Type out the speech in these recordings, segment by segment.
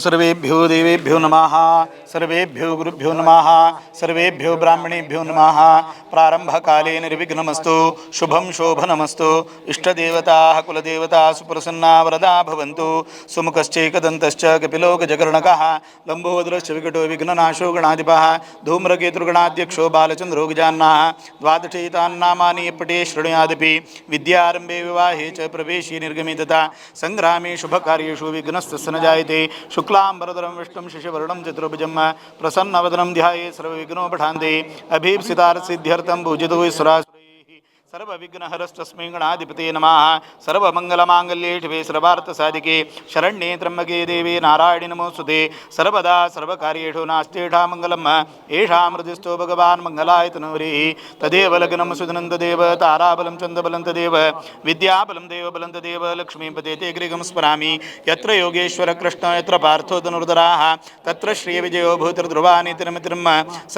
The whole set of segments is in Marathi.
सर्वेभ्यो देवेभ्यो नमः सर्वेभ्यो गुरुभ्यो नमः सर्वेभ्यो ब्राह्मणेभ्यो नमः प्रारंभकाले निर्विघ्नमस्तु शुभं शोभनमस्तु इष्टदेवताः कुलदेवताः सुप्रसन्ना वरदा भवन्तु सुमुखश्चैकदन्तश्च कपिलो गजकर्णकः लम्बोदरश्च विकटो विघ्ननाशो गणाधिपः धूम्रकेतुर्गणाध्यक्षो बालचन्द्रो गजाननः द्वादशैतान्नामानि पटे शृणुयादपि विद्यारम्भे विवाहे च प्रवेशे निर्गमे तथा संग्रामे शुभकार्येषु विघ्नस्तस्य न जायते शुक्लाम्बरधरं विष्णुं शशिवर्णं चतुर्भुजं प्रसन्नवदनं ध्यायेत् सर्वविघ्नोपशान्ते अभीप्सितार्थसिद्ध्यर्थं पूजितो ईश्वराः सर्वविघ्नहरस्तस्मै गणाधिपते नमः सर्वमङ्गलमाङ्गल्ये शिवे सर्वार्थसाधिके शरण्ये त्र्यम्बके देवी नारायणि नमोस्तुते सर्वदा सर्वकार्येषु नास्तेषा मङ्गलम् एषा मृदिस्थो भगवान् मङ्गलाय तनूरिः तदेव लग्नं सुधनं तदेव ताराबलं चन्द्रबलं तदेव विद्याबलं देवबलं तदेव लक्ष्मीपते ते गृहं स्मरामि यत्र योगेश्वर कृष्ण यत्र पार्थो धनुर्धराः तत्र श्रीविजयो भूतिर्ध्रुवानीतिरमितिरं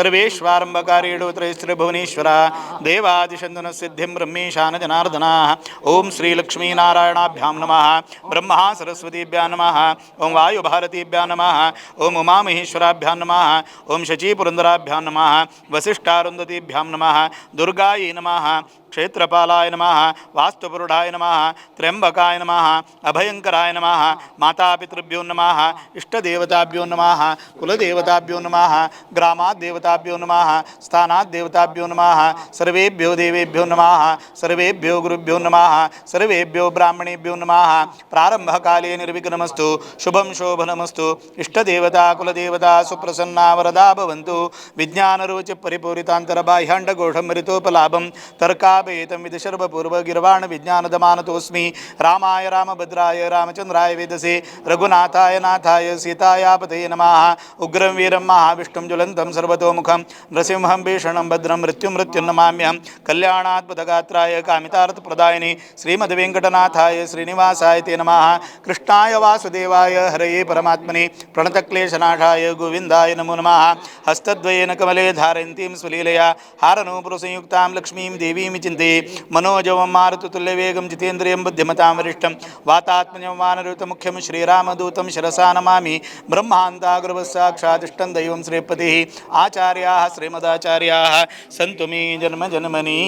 सर्वेश्वारम्भकारेणो त्रयस्त्रिभुवनेश्वरा देवादिशन्दनसिद्ध ब्रह्मेशान जनार्दनाः ओं श्रीलक्ष्मीनारायणाभ्यां नमः ब्रह्मा सरस्वतीभ्यां नमः ओं वायुभारतीभ्यां नमः ओं उमामहेश्वराभ्यां नमः ओं शचीपुरन्दराभ्यां नमः वसिष्ठारुन्धतीभ्यां नमः दुर्गायै नमः क्षेत्रपालाय नमः वास्तुपुरुषाय नमः त्र्यंबकाय नमः अभयंकराय नमः मातापितृभ्यो नमः इष्टदेवताभ्यो नमः कुलदेवताभ्यो नमः ग्रामाद्देवताभ्यो नमः स्थानाद्देवताभ्यो नमः सर्वेभ्यो देवेभ्यो नमः सर्वेभ्यो गुरुभ्यो नमः सर्वेभ्यो ब्राह्मणेभ्यो नमः प्रारंभकाले निर्विघ्नमस्तु शुभं शोभनमस्तु इष्टदेवता कुलदेवता सुप्रसन्ना वरदा भवन्तु विज्ञानरोच परिपूरितान्तरबाह्याण्डघोषमृतोपलाभं तर्का वेदं विद सर्वपूर्वगिर्वाण विज्ञानदमानतोऽस्मि रामाय रामभद्राय रामचन्द्राय वेदसे रघुनाथाय नाथाय सीतायापतये नमः उग्रं वीरं महाविष्णुं ज्वलन्तं सर्वतोमुखं नृसिंहं भीषणं भद्रं मृत्युन्नमाम्यहं कल्याणात्पदगात्राय कामितार्थप्रदायिने श्रीमद्वेङ्कटनाथाय श्रीनिवासाय ते नमः कृष्णाय वासुदेवाय हरये परमात्मने प्रणतक्लेशनाशाय गोविन्दाय नमो नमः हस्तद्वयेन कमले धारयन्तीं स्वलीलया हारनूपुरसंयुक्तां लक्ष्मीं देवीं चिन्ते मनोजवं मारुततुल्यवेगं जितेन्द्रियं बुद्धिमतां वरिष्ठं वातात्मजं वानरयुतमुख्यं श्रीरामदूतं शिरसा नमामि ब्रह्मान्ताग्रवस्साक्षादिष्टं दैवं श्रीपतिः आचार्याः श्रीमदाचार्याः सन्तु मे जन्म जन्मनी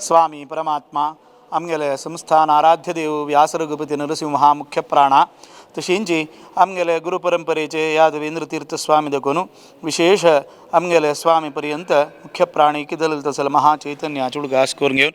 स्वामी परमात्मा आमगेले संस्थान आराध्य देव व्यासरघुपती नरसिंह मुख्य प्राण तशींची आमगेले गुरुपरंपरेचे यादवेंद्र तीर्थ स्वामी दकोनु विशेष आमगेले स्वामी पर्यंत मुख्य प्राणी किदल तसल महाचैतन्य चुडगास करून घेऊन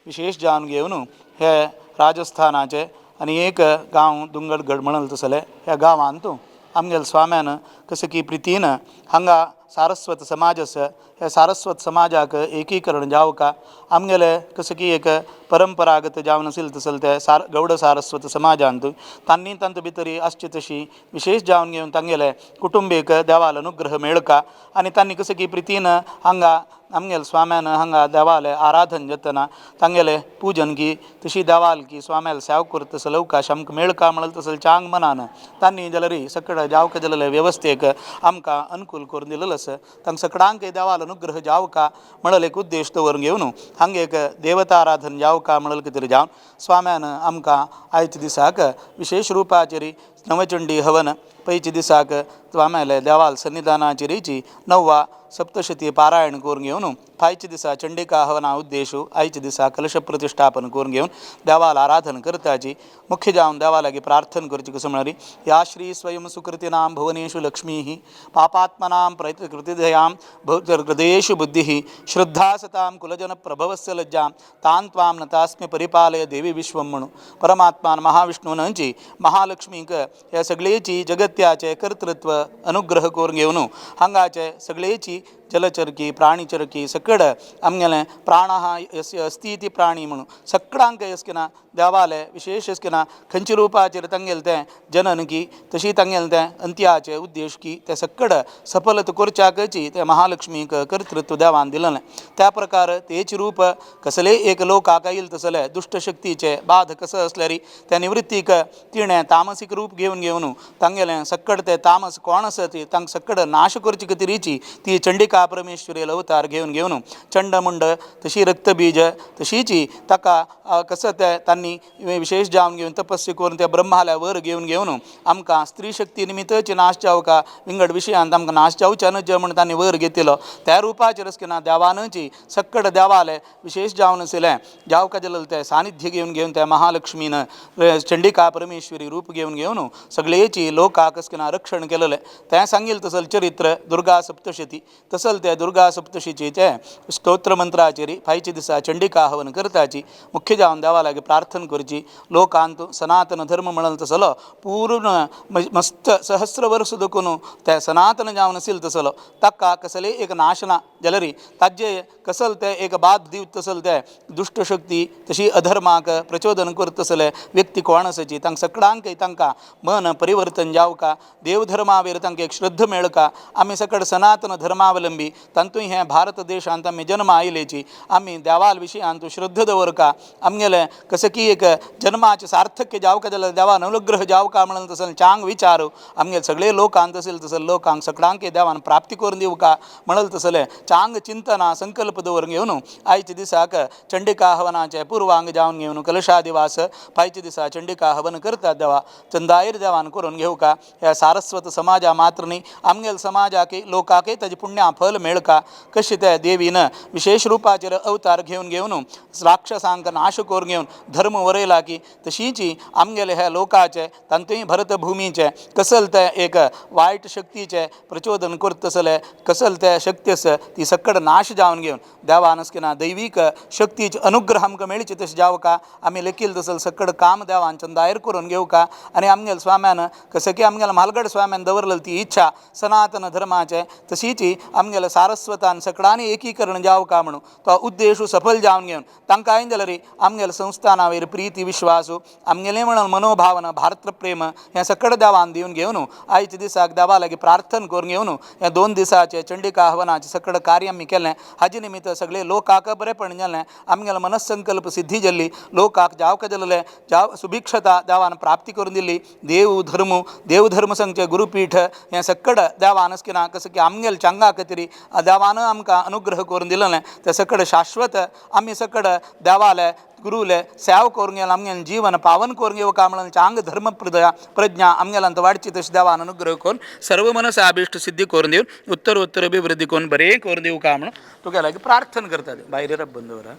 विशेष जाणून घेऊन हे राजस्थानाचे आणि एक गाव दुंगडगड म्हणल तसले ह्या गावांतू आमगेल स्वाम्यान कसं की प्रितीनं हांगा सारस्वत समाजाचं ह्या सारस्वत समाजाक एकीकरण जावं का आमगेले कसं की एक परंपरागत जावन असेल तसल त्या गौड सारस्वत समाजांत तांणी तांत भितरी आसची तशी विशेष जावन घेवन तांगेले कुटुंबीक देवाल अनुग्रह मेळका आणि तांणी कसं की प्रितीनं हांगा आमगेल स्वाम्यान हांगा देवाले आराधन जतना तांगेले पूजन की तशी देवाल की स्वाम्याल सेव करत तसं अवकाश आमकां मेळका म्हणल तसल चांग मनान तांणी जाल्यार सकड जावक जाल्यार व्यवस्थेक आमकां अनुकूल करून दिलेलं असं तांकां सकडांक देवाल अनुग्रह जावका म्हणल एक उद्देश दवरून घेवन हांगा एक देवता आराधन जावका म्हणल कितें जावन स्वाम्यान आमकां आयच्या दिसाक विशेष रुपाचेर नवचंडी हवन पैचे दिसाक स्वाम्याले देवाल सन्निधानाचेरीची 9वा सप्तशती पारायण करून घेवन फायच्या दिसा चंडिका हवना उद्देशू आयच्या दिसा कलश प्रतिष्ठापन करून घेवन देवाल आराधन करताची मुख्य जावन देवा लागी प्रार्थना करची कसं म्हणाली या श्री स्वयं सुकृतीनां भुवनेषु लक्ष्मीः पापात्मनां प्रकृतिदयां हृदयेषु बुद्धिः श्रद्धा सतां कुलजन प्रभवस्य लज्जां तां त्वां नतास्मि परिपालय देवी विश्वं म्हणू परमात्मान महाविष्णूंची महालक्ष्मीक ह्या सगळेची जगत्याचे कर्तृत्व अनुग्रह करून घेवन हांगाचे सगळेची जलचरकी प्राणीचरकी सकड आमगेले प्राणः यस्य अस्ति इति प्राणी म्हणून सकडांक यसकिना देवाले विशेष यसकिना खंयच्या रुपाचेर तांगेल तें जनन की तशी तांगेल तें अंत्याचे उद्देश की ते सकड सफलत करच्याकची ते महालक्ष्मीक कर्तृत्व देवान दिलेलें त्या प्रकार तेच रूप कसले एक लोकाक येईल तसले दुष्ट शक्तीचे बाध कसं असल्यारी त्या निवृत्तीक तिणें तामसीक रूप घेवन तांगेलें सकड ते तामस कोण आसा ती तांकां सकड नाश करची कतिरीची ती चंडिका चंडिका परमेश्वरी अवतार घेऊन घेऊन चंडमुंड तशी रक्तबीज तशीची ताका कसं त्यांनी विशेष जावन घेवन तपस्या करून त्या ब्रह्माला वर घेऊन आमकां स्त्री शक्ती निमित्तचे नाश जावका विंगड विशयांत आमकां नाश जावच्या न्हय म्हण तांणी वर घेतिलो त्या रुपाचेर रसकिना देवानची सक्कड देवाले विशेष जावन आसलें जावका जाल्यार ते सानिध्य घेवन त्या महालक्ष्मीनं चंडिका परमेश्वरी रूप घेऊन सगळेची लोकांक कसकिना रक्षण केलेलें तें सांगिल तसल चरित्र दुर्गा सप्तशती तसल त्या दुर्गा सप्तशीचे स्तोत्र मंत्राचेर फायच्या दिसा चंडिका हवन करताची मुख्य जावन देवा लागी प्रार्थना करची लोकांत सनातन धर्म म्हणल तसलो पूर्ण मस्त सहस्र वर्ष दुखून त्या सनातन जावन आसिल तसलो ताका कसले एक नाशना जाल्यार ताजे कसल ते एक बाद दिवत तसल ते दुष्ट शक्ती तशी अधर्माक प्रचोदन करत तसले व्यक्ती कोण आसाची तांकां सगळ्यांक तांकां मन परिवर्तन जावका देवधर्मावेर तांकां एक श्रद्ध मेळका आमी सकड सनातन धर्मावलंबी तांतूय हे भारत देशांत आमी जन्म आयलेची आमी देवाल विशयांत श्रद्ध दवरका आमगेले कसं की एक जन्माचे सार्थक्य जावका जाल्यार देवान अनुग्रह जावका म्हणून तसं चांग विचार आमगे सगळे लोकांत असेल तसं लोकांक सगळ्यांक देवान प्राप्ती करून दिवका म्हणल तसले चांग चिंतना संकल्प दवरून घेवन आयच्या दिसाक चंडिका हवनाचे पूर्वांग जावन घेवन कलशादिवास पायच्या दिसा चंडिका हवन करतात देवा चंदायर देवान करून घेवका ह्या सारस्वत समाजा मात्रनी आमगेल समाजाके लोकाके ताजे पुण्या फल मेळका कशी त्या देवीन विशेष रूपाचेर अवतार घेऊन राक्षसांक नाश करून घेवन धर्म वरयला की तशीची आमगेले ह्या लोकाचे तांतूय भरतभुमीचे कसल ते एक वायट शक्तीचे प्रचोदन करत तसले कसल त्या शक्तीस ती सक्कड नाश जावन घेवन देवान स्किना दैवीक शक्तीचे अनुग्रह आमकां मेळचे तशें जावका आमी लेखील तसल सक्कड काम देवान चंदायर करून घेवका आनी आमगेल स्वाम्यान कसं की आमगेल म्हालगड स्वाम्यान दवरलेली ती इच्छा सनातन धर्माचे तशीची आमगेले सारस्वतान सकडांनी एकीकरण जावका म्हणून तो उद्देश सफल जावन घेवन तांकां आयन जाल्यार आमगेल्या संस्थानावेर प्रीती विश्वास आमगेलें म्हणून मनोभावना भारत प्रेम हें सकड देवान दिवन घेवन आयच्या दिसाक देवा लागीं प्रार्थना करून घेवन ह्या 2 दिसाचे चंडिका हवनाचे सकड कार्य आमी केलें हाजे निमित्त सगळे लोकांक बरेपण जालें आमगेलो मनसंकल्प सिद्धी जाल्ली लोकांक जावका जाल्ले जाव सुभिक्षता देवान प्राप्ती करून दिल्ली देवधर्म संघचे गुरुपीठ हें सकड देवान स्किना कसं की आमगेल चांगा खातीर देवान आमकां अनुग्रह करून दिलेलें ते सकड शाश्वत आमी सकड देवाले गुरुले सेव करून गेला आमगेलें जीवन पावन करून घेवका म्हणून चांग धर्म प्रज्ञा आमगेलांत वाडची तशी देवान अनुग्रह करून सर्व मनस अभिष्ट सिद्धी करून दिवन उत्तर अभिवृद्धी करून बरें करून दिवका म्हणून तुगे लागीं प्रार्थना करता भायर रब बंदवरा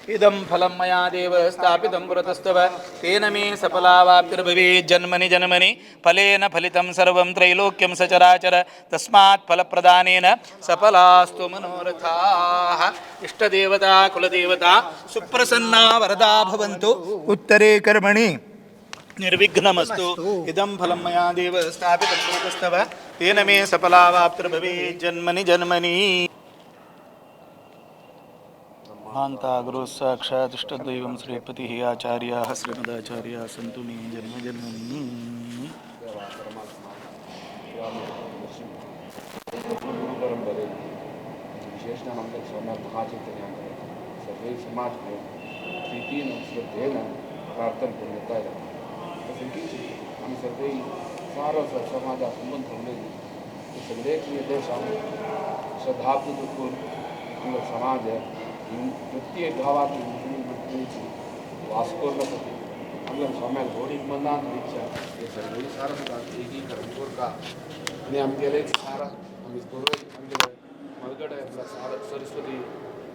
इदं फलं मया देव स्थापितं पुरतस्तव तेन मे सफलावाप्तिर्भवेत् जन्मनि जन्मनि फलेन फलितं सर्वं त्रैलोक्यं सचराचर तस्मात् फलप्रदानेन सफलास्तु मनोरथाः इष्टदेवता कुलदेवता सुप्रसन्ना वरदा भवन्तु उत्तरे कर्मणि निर्विघ्नमस्तु इदं फलं मया देव स्थापितं पुरतस्तव तेन मे सफलावाप्तिर्भवेत् जन्मनि जन्मनि महांता गुरु साक्षात् इष्टदैवं श्रीपतिः आचार्याः श्रीमदाचार्याः सन्तु मे जन्म जन्मनि विशेषणानंतर सोमवार महाचैतन्य सगळे समाज प्रीतीनं श्रद्धेनं प्रार्थना करून येत आम्ही सगळे सारा समाजा संबंध ठेवलेली सगळे देश श्रद्धापूर्वक करून समाज प्रत्येक गावातून वास करण्यासाठी आमच्या स्वाम्याला घोडीक मनात इच्छा हे सगळी सारा सुद्धा एकीकरण करता आणि आमगेले सारा आम्ही आमगेले मलगड आपला सारा सरस्वती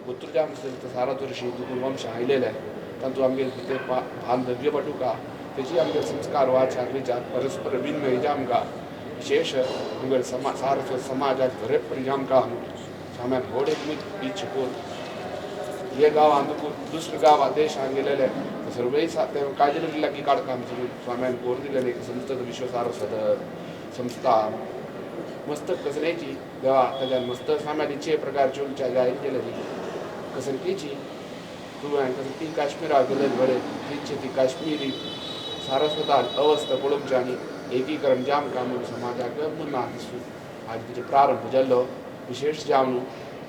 गोत्रजाम सारा वर्षी तितून वंश आयलेले आहे तांतून आमगे ते बांधव्य पटुका तेची आमगे संस्कार वाचार विचार परस्पर विनिमय जे आमकां विशेष आमगे सारस्वत समाजात बरेपण आमकां स्वाम्यान घोडीक इच्छा करून हे गांव आमकां दुसरे गांव देशांत गेलेले सर्वय काळजी दिला की काडका आमचे स्वाम्यान कोर दिलेले संस्था विश्व सारस्वत संस्था मस्तक कसनेची देवा ताज्यान मस्त स्वाम्याचे प्रकारची उलच्या जाहीर केलेली कसनकीची तुवें कसनकी काश्मीराक गेले बरे तिचे ती काश्मीरी सारस्वतान अवस्था पळोवची आनी एकीकरण जाम काम समाजाक मना दिसून आज तिचे प्रारंभ जाल्लो विशेष जावन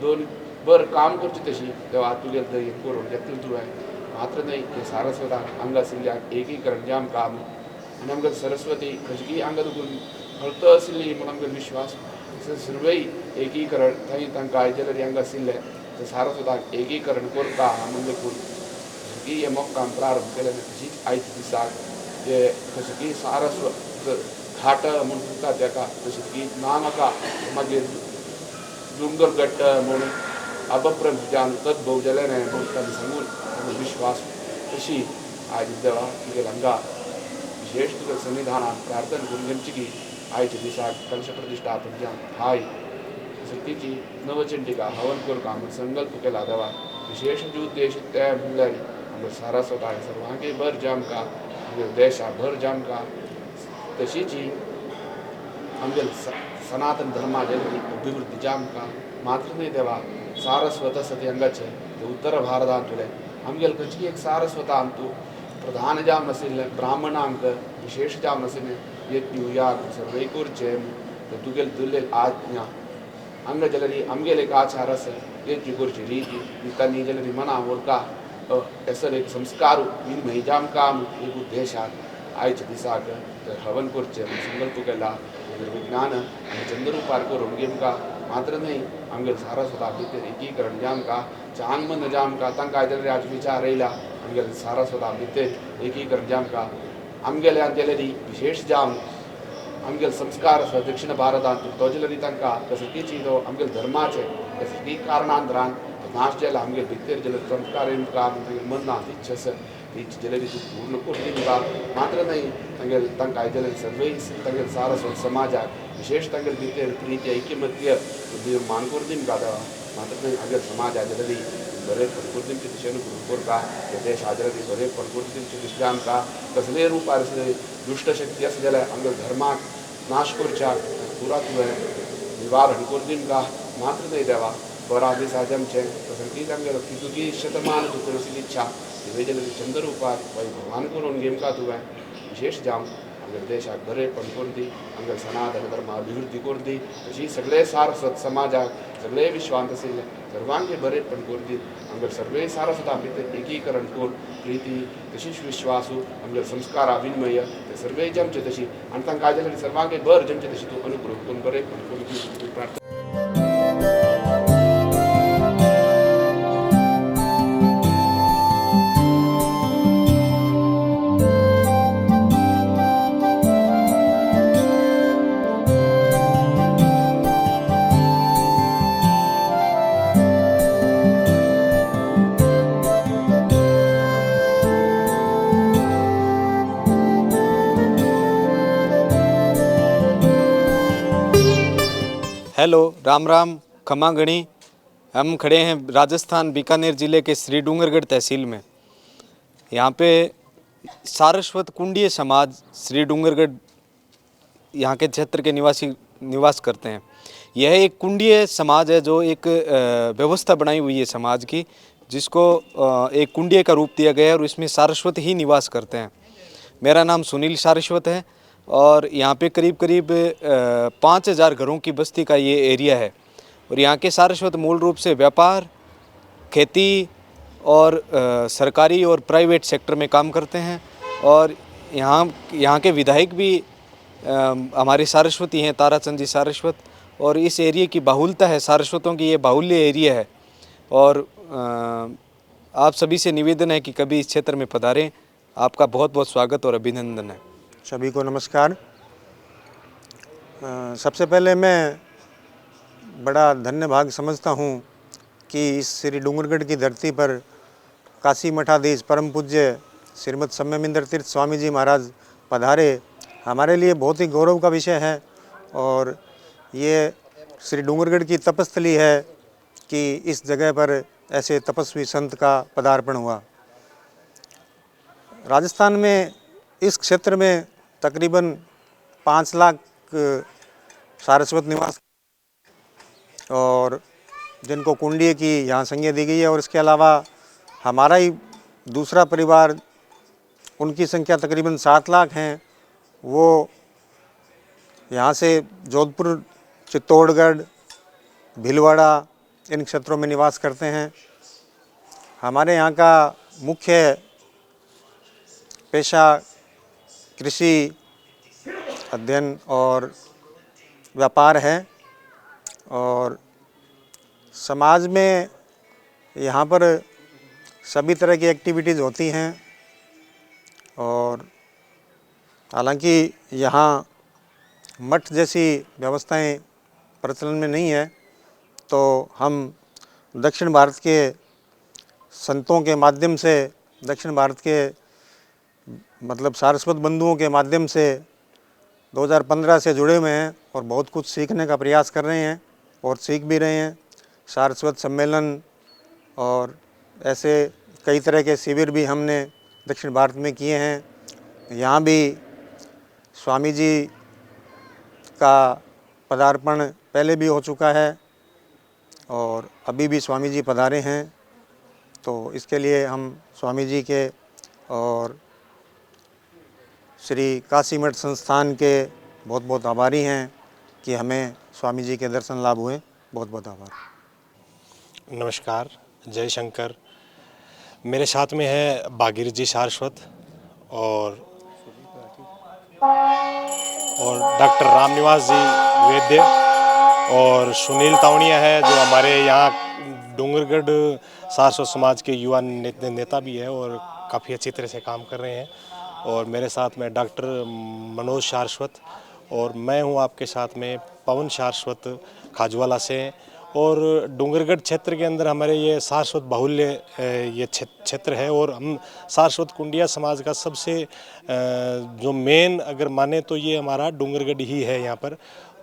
दोन बर काम करची तशी देवा तुगे करून घेतली तुवें मात्र न्हय हे सारस्वताक हांगा आशिल्ल्याक एकीकरण जाम काम आनी आमकां सरस्वती खजगी हांगा दुखून हळतो आशिल्ली म्हूण आमकां विश्वास सर्वय एकीकरण थई तंकाय जलरी अंग सिल्ले ते सारस्वताक एकीकरण कोरता म्हणजे कोर की ये मोक्काम प्रारंभ केले जी आयत दिसाक ये तशें की सारस्वत घाट म्हणून म्हणटा तेका तशें की नानका मागीर डोंगरगट्ट म्हणून अभप्रजान तद भोवजलें म्हणून तांणी सांगून विश्वास तशी आज देवा तुगे लंगा विशेष तुगे संविधानात प्रार्थना करून जेमची की आयच्या दिसाक कलश प्रतिष्ठापन जावन हाय शक्तीची नवचंडिका हवन कोरता आमी संकल्प केला देवा विशेष जो उद्देश ते म्हणल्यार आमगे सारस्वता सर्वांगे भर जामका आमगे देशा भर जामका तशीच ही आमगे सनातन धर्माचे अभिवृद्धी जामका मात्र नहीं देवा सारस्वत सती अंगाचे उत्तर भारतांतले आमगेल खंयची एक सारस्वता तूं प्रधान जाम नाशिल्ले ब्राह्मणांक विशेष जाम नाशिल्ले एक दिवयाक सर्वय करचे तुगेल दुर्ले आज्ञा आमगे जलरी आमगेल एक आचार आसा एक करची रीती तांणी जलरी मना वरका एसर एक संस्कार विनिमय जामकाम एक उद्देशाक आयच्या दिसाक हवन करचे संकल्प केला विज्ञान आनी चंद्रुपार करून गेमका मात्र न्ही आमगे सारस्वता भितर एकीकरण जामका चांग मन जामका तांकां जलरी आज विचार येयला आमगे सारस्वता भितर एकीकरण जामका आमगेले जलरी विशेष जाम आमगेल संस्कार आसा दक्षिण भारतांत तो जलरी तांकां कसकीची तो आमगेल धर्माचे कसकी कारणांतरान नाश जाला आमगे भितर जलरी संस्कार काम मन्ना इच्छा आसा तीच जलरी पूर्ण करची तुका मात्र न्ही तांगेल तांकां जलरी सर्वय तांगेल सारस्वत समाजाक विशेष तांगेल भितर प्रीती ऐक्यमत्य मान करून देवा मात्र न्ही आमगे समाजा जलरी बरे प्रकृतींचे दिशेन करता देश जलरी बरे प्रकृतींचे दिशे आमकां कसलेय रुपार दुष्ट शक्ती आसा जाल्यार आमगे धर्माक नाश करच्याक पुरा तुवें निवारण करून दिमका मात्र न्ही देवा बरा दिसा जमचे तसंच आमगे तुकी शतमान तुळसी इच्छा तुवें जलरी चंद्रुपार भगवान करून गेमका तुवें विशेष जाम आमगे देशाक बरेपण करून दी आमगे सनातन धर्म अभिवृद्धी करून दी तशी सगळे सारस्वत समाजाक सगळे विश्वांत आशिल्ले सर्वांगे बरेपण करून दी आमगे सर्वे सारस्वता भितर एकीकरण करून प्रीती तशीच विश्वासू आमगे संस्कारा विनिमय ते सर्वे जमचे तशी आनी तांकां जलरी सर्वांगे बर जमचे तशी तूं अनुग्रह करून बरेपण करून दी प्रार्थना हेलो राम राम खमा गणी। हम खड़े हैं राजस्थान बीकानेर ज़िले के श्री डूंगरगढ़ तहसील में। यहाँ पे सारस्वत कुंडीय समाज श्री डूंगरगढ़ यहाँ के क्षेत्र के निवासी निवास करते हैं। यह एक कुंडीय समाज है जो एक व्यवस्था बनाई हुई है समाज की, जिसको एक कुंडीय का रूप दिया गया है और इसमें सारस्वत ही निवास करते हैं। मेरा नाम सुनील सारस्वत है और यहाँ पे करीब करीब 5000 घरों की बस्ती का ये एरिया है। और यहाँ के सारस्वत मूल रूप से व्यापार, खेती और सरकारी और प्राइवेट सेक्टर में काम करते हैं। और यहाँ के विधायक भी हमारे सारस्वती हैं, ताराचंद जी सारस्वत। और इस एरिया की बाहुलता है, सारस्वतों की ये बाहुल्य एरिया है। और आप सभी से निवेदन है कि कभी इस क्षेत्र में पधारें। आपका बहुत बहुत स्वागत और अभिनंदन है। सभी को नमस्कार। सबसे पहले मैं बड़ा धन्य भाग समझता हूँ कि इस श्री डूंगरगढ़ की धरती पर काशी मठाधीश परम पूज्य श्रीमद सम्यमिंदर तीर्थ स्वामी जी महाराज पधारे, हमारे लिए बहुत ही गौरव का विषय है। और ये श्री डूंगरगढ़ की तपस्थली है कि इस जगह पर ऐसे तपस्वी संत का पदार्पण हुआ। राजस्थान में इस क्षेत्र में तकरीबन 5 लाख सारस्वत निवास और जिनको कुंडीय की यहाँ संज्ञा दी गई है। और इसके अलावा हमारा ही दूसरा परिवार, उनकी संख्या तकरीबन 7 लाख हैं। वो यहाँ से जोधपुर, चित्तौड़गढ़, भीलवाड़ा इन क्षेत्रों में निवास करते हैं। हमारे यहाँ का मुख्य पेशा कृषि, अध्ययन और व्यापार है। और समाज में यहाँ पर सभी तरह की एक्टिविटीज़ होती हैं। और हालांकि यहाँ मठ जैसी व्यवस्थाएं प्रचलन में नहीं है, तो हम दक्षिण भारत के संतों के माध्यम से, दक्षिण भारत के मतलब सारस्वत बंधुओं के माध्यम से 2015 से जुड़े हुए हैं और बहुत कुछ सीखने का प्रयास कर रहे हैं और सीख भी रहे हैं। सारस्वत सम्मेलन और ऐसे कई तरह के शिविर भी हमने दक्षिण भारत में किए हैं। यहाँ भी स्वामी जी का पदार्पण पहले भी हो चुका है और अभी भी स्वामी जी पधारे हैं। तो इसके लिए हम स्वामी जी के और श्री काशी मठ संस्थान के बहुत बहुत आभारी हैं कि हमें स्वामी जी के दर्शन लाभ हुए। बहुत बहुत आभार। नमस्कार, जय शंकर। मेरे साथ में है भागीरथ जी सारस्वत और डॉक्टर रामनिवास जी वैद्य और सुनील तावड़िया है, जो हमारे यहाँ डूंगरगढ़ सारस्वत समाज के युवा नेता भी है और काफ़ी अच्छी तरह से काम कर रहे हैं। और मेरे साथ में डॉक्टर मनोज सारस्वत और मैं हूँ आपके साथ में पवन सारस्वत खाजवाला से। और डूंगरगढ़ क्षेत्र के अंदर हमारे ये सारस्वत बाहुल्य ये क्षेत्र है और हम सारस्वत कुंडिया समाज का सबसे जो मेन अगर माने तो ये हमारा डूंगरगढ़ ही है यहाँ पर।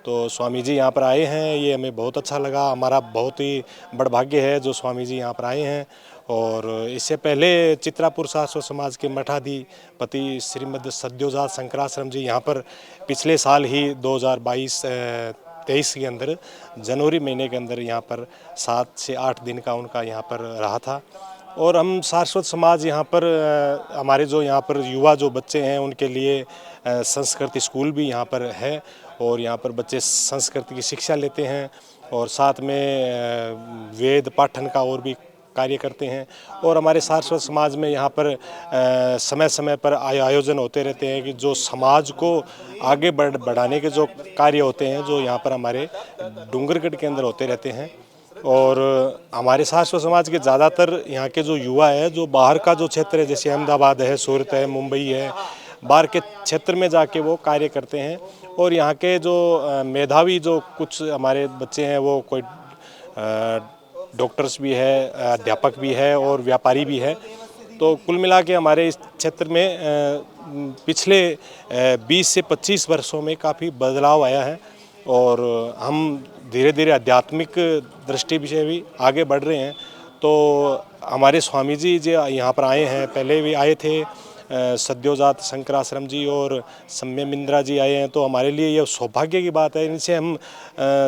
तो स्वामी जी यहाँ पर आए हैं, ये हमें बहुत अच्छा लगा। हमारा बहुत ही बड़ा भाग्य है जो स्वामी जी यहाँ पर आए हैं। और इससे पहले चित्रापुर सारस्वत समाज के मठाधिपति श्रीमद सद्योजात शंकराश्रम जी यहाँ पर पिछले साल ही 2022-23 के अंदर जनवरी महीने के अंदर यहाँ पर 7 से 8 दिन का उनका यहाँ पर रहा था। और हम सारस्वत समाज यहाँ पर हमारे जो यहाँ पर युवा जो बच्चे हैं उनके लिए संस्कृत स्कूल भी यहाँ पर है और यहाँ पर बच्चे संस्कृत की शिक्षा लेते हैं और साथ में वेद पाठन का और भी कार्य करते हैं। और हमारे सारस्वत समाज में यहाँ पर समय समय पर आयोजन होते रहते हैं कि जो समाज को आगे बढ़ाने के जो कार्य होते हैं जो यहाँ पर हमारे डूंगरगढ़ के अंदर होते रहते हैं। और हमारे सारस्वत समाज के ज़्यादातर यहाँ के जो युवा है जो बाहर का जो क्षेत्र है, जैसे अहमदाबाद है, सूरत है, मुंबई है, बाहर के क्षेत्र में जाके वो कार्य करते हैं। और यहाँ के जो मेधावी जो कुछ हमारे बच्चे हैं वो कोई डॉक्टर्स भी है, अध्यापक भी है और व्यापारी भी है। तो कुल मिला के हमारे इस क्षेत्र में पिछले 20 से 25 वर्षों में काफ़ी बदलाव आया है और हम धीरे धीरे आध्यात्मिक दृष्टि से भी आगे बढ़ रहे हैं। तो हमारे स्वामी जी जो यहाँ पर आए हैं, पहले भी आए थे सद्योजात शंकराश्रम जी और सम्यमिंद्रा जी आए हैं। तो हमारे लिए यह सौभाग्य की बात है, इनसे हम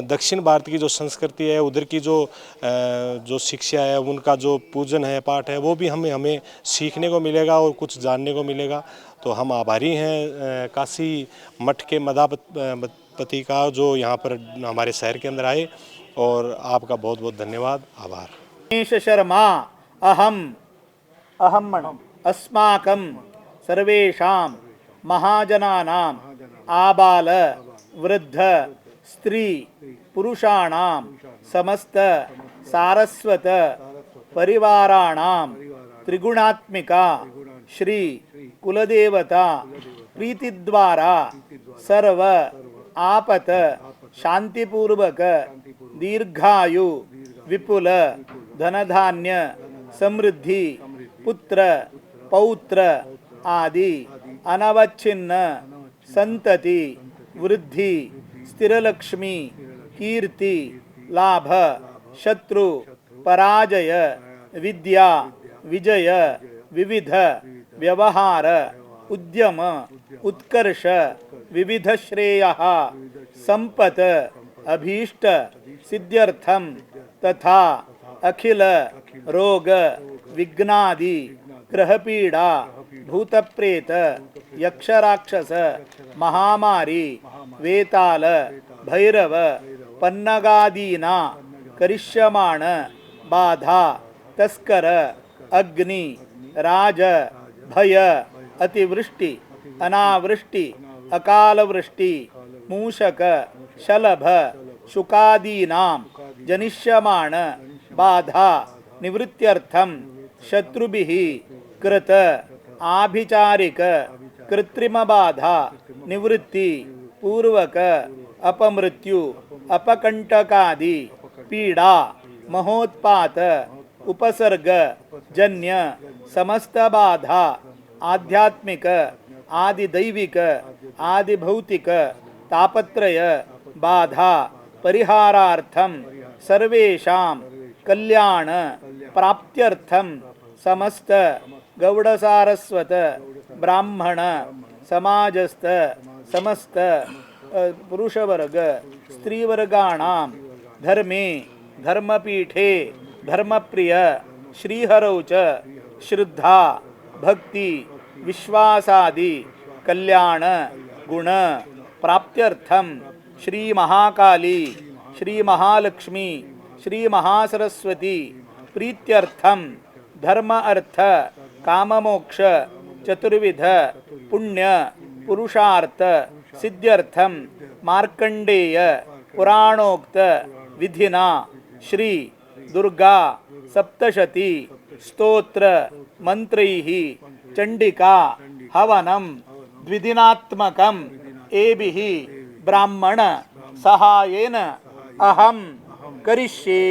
दक्षिण भारत की जो संस्कृति है, उधर की जो शिक्षा है, उनका जो पूजन है, पाठ है, वो भी हमें सीखने को मिलेगा और कुछ जानने को मिलेगा। तो हम आभारी हैं काशी मठ के मठाधिपति का जो यहाँ पर हमारे शहर के अंदर आए। और आपका बहुत बहुत धन्यवाद, आभार। गणेश शर्मा अहम अस्माकं सर्वेषां महाजनानाम् आबाल वृद्ध स्त्री पुरुषाणां समस्त सारस्वत परिवाराणां त्रिगुणात्मिका श्री कुलदेवता प्रीतिद्वारा सर्व आपत शांतिपूर्वक दीर्घायु विपुल धनधान्य समृद्धि पुत्र पौत्र आदि अनवच्छिन्न संतति वृद्धि स्थिरलक्ष्मी कीर्ति लाभ शत्रु पराजय विद्या विजय विविध व्यवहार उद्यम उत्कर्ष विविध श्रेयः संपत अभीष्ट सिद्ध्यर्थम तथा अखिल रोग विघ्नादि ग्रहपीड़ा भूतप्रेत यक्षराक्षस महामारी वेताल भैरव पन्नगादीना करिष्यमाण बाधा तस्कर अग्नि राज भय अतिवृष्टि अनावृष्टि अकाल वृष्टि मूषक शलभ शुकादीनां जनिष्यमाण बाधा निवृत्त्यर्थं शत्रुभिः कृत आभिचारिक कृत्रिम बाधा निवृत्ति पूर्वक अपमृत्यु अपकंटकादि पीड़ा महोत्पात उपसर्ग जन्य समस्त बाधा आध्यात्मिक आदि दैविक आदि भौतिक तापत्रय बाधा परिहारार्थम सर्वेषां कल्याण प्राप्त्यर्थम समस्त गौड़ सारस्वत ब्राह्मण समाजस्थ समस्त पुरुषवर्ग स्त्रीवर्गाणां धर्मे धर्मपीठे धर्मप्रिय श्रीहरौ च श्रद्धा भक्ति विश्वासादि कल्याण गुण प्राप्त्यर्थम श्री महाकाली श्री महालक्ष्मी श्री महासरस्वती प्रीत्यर्थम धर्म अर्थ काममोक्ष चतुर्विध पुण्य पुरुषार्थ सिद्ध्यर्थम मार्कंडेय पुराणोक्त विधिना श्री दुर्गा सप्तशती स्तोत्र मंत्रैः चंडिका हवनम द्विदिनात्मकम एभिः ब्राह्मण सहायेन अहम करिष्ये।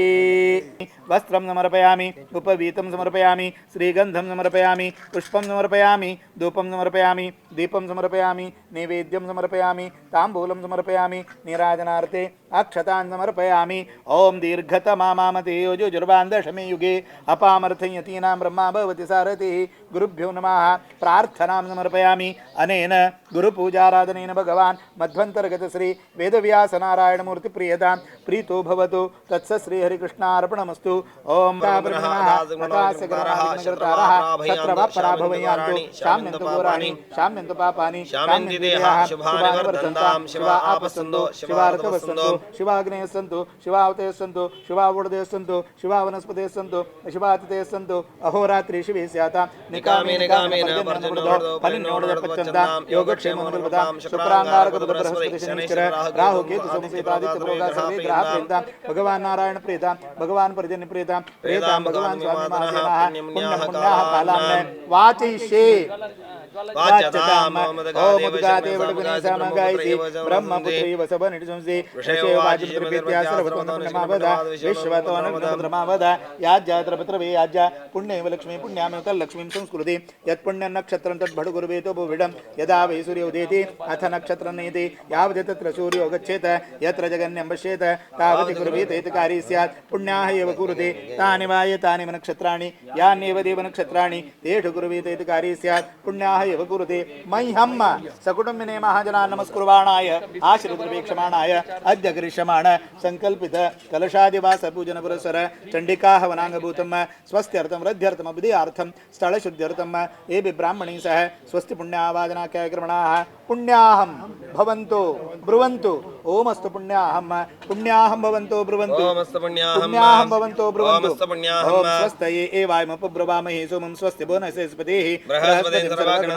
वस्त्रं समर्पयामि उपवीतं समर्पयामि श्रीगंधं समर्पयामि पुष्पं समर्पयामि धूपं समर्पयामि दीपं समर्पयामि नैवेद्यं समर्पयामि ताम्बूलं समर्पयामि नीराजनार्थे अक्षतान् समर्पयामि। ओम दीर्घतमा मामते योजुर्वान् दशमे युगे अपामर्थयतीनां ब्रह्मा भवति सारथिः। गुरुभ्यो नमः। प्रार्थनां समर्पयामि। अनेन गुरुपूजाराधनेन भगवान् मध्वन्तर्गत श्री वेदव्यास नारायण मूर्ति प्रियतां प्रीतो भवतु। तत्स श्री हरिकृष्णार्पणमस्तु। ओम शाम्यन्तु घोराणि शाम्यन्तु पापानि शाम्यन्तु देहाः शुभानि वर्धन्तां शिवा आपस्सन्तु शिवार्तवः सन्तु शिवाग्नेः सन्तु शिवावतयः सन्तु शिवावुर्दयः सन्तु शिवा वनस्पतयः सन्तु शिवातिथयः सन्तु अहोरात्रि शिवे स्यातां निकामेन फलिन्नोडपच्चन्तां योगक्षेममनुकल्पतां शुक्राङ्गारकबुधबृहस्पति शनिश्चर राहु केतु सोमसेतादित्य प्रोगा सर्वे ग्रहाः प्रीतां भगवान् नारायण प्रीतां भगवान् पर्जन्य प्रीतां प्रीतां भगवान् स्वामी महासेनाः पुण्यपुण्याः कालां वाचयिष्ये। ब्रह्मपुत्री वसवनिषंसि याज्यात्रपत्रवे याज्या पुण्यैव लक्ष्मी पुण्यामेव तल्लक्ष्मीं संस्कृति यत्पुण्यं नक्षत्रं तद्भटुर्वेतो भूविडं यदा वै सूर्यो उदेति अथ नक्षत्रं नेति यावत् तत्र सूर्यो गच्छेत यत्र जगन्यं पश्येत तावति कुर्वीत इति कार्ये स्यात्। पुण्याः एव कुरुते तानि वा एतानि नक्षत्राणि यान्येव देव नक्षत्राणि तेषु कुर्वीत इति कार्ये स्यात्। पुण्याः एव कुरुते मह्यं सकुटुम्बिने महाजनान् नमस्कुर्वाणाय आश्रितवीक्षमाणाय अद्य करिष्यमाण संकल्पित कलशादिवास पूजन पुरस्सर चंडिका हवनांगभूतं स्वस्त्यर्थं वृद्ध्यर्थं विधियार्थं स्थलशुद्ध्यर्थं एभि ब्राह्मणैः सह स्वस्ति पुण्यावादनाख्याक्रमणाः पुण्याहं भवन्तु ब्रुवन्तु। ओमस्तु पुण्याहं पुण्याहं भवन्तु ब्रुवन्तु पुण्याहं भवन्तु ब्रुवन्तु। ओम स्वस्तये एवायमुपब्रवामहे सोमं स्वस्ति बोनसेस्पतिः बृहस्पतिं सर्वगणं